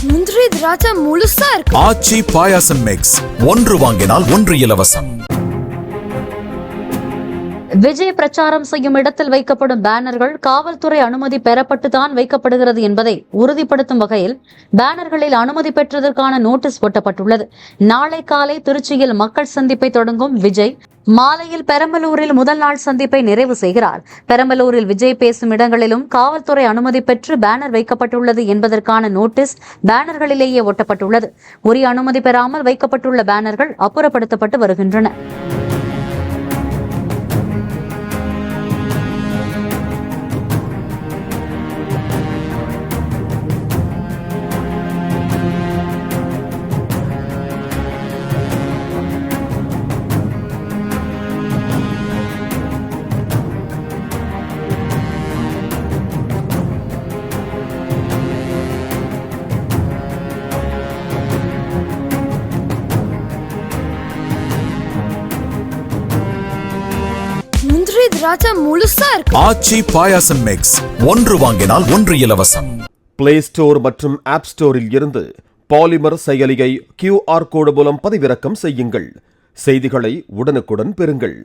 முந்திரி திராட்சை முழுசா இருக்கு. ஆச்சி பாயாசம் மிக்ஸ், ஒன்று வாங்கினால் ஒன்று இலவசம். விஜய் பிரச்சாரம் செய்யும் இடத்தில் வைக்கப்படும் பேனர்கள் காவல்துறை அனுமதி பெறப்பட்டுதான் வைக்கப்படுகிறது என்பதை உறுதிப்படுத்தும் வகையில் பேனர்களில் அனுமதி பெற்றதற்கான நோட்டீஸ் ஒட்டப்பட்டுள்ளது. நாளை காலை திருச்சியில் மக்கள் சந்திப்பை தொடங்கும் விஜய் மாலையில் பெரம்பலூரில் முதல் நாள் சந்திப்பை நிறைவு செய்கிறார். பெரம்பலூரில் விஜய் பேசும் இடங்களிலும் காவல்துறை அனுமதி பெற்று பேனர் வைக்கப்பட்டுள்ளது என்பதற்கான நோட்டீஸ் பேனர்களிலேயே ஒட்டப்பட்டுள்ளது. உரிய அனுமதி பெறாமல் வைக்கப்பட்டுள்ள பேனர்கள் அப்புறப்படுத்தப்பட்டு வருகின்றன. முந்திரி திராட்சை முழுசா இருக்கு. ஆச்சி பாயாசம் மிக்ஸ், ஒன்று வாங்கினால் ஒன்று இலவசம். பிளே ஸ்டோர் மற்றும் ஆப் ஸ்டோரில் இருந்து பாலிமர் செயலியை QR கோடு மூலம் பதிவிறக்கம் செய்யுங்கள். செய்திகளை உடனுக்குடன் பெறுங்கள்.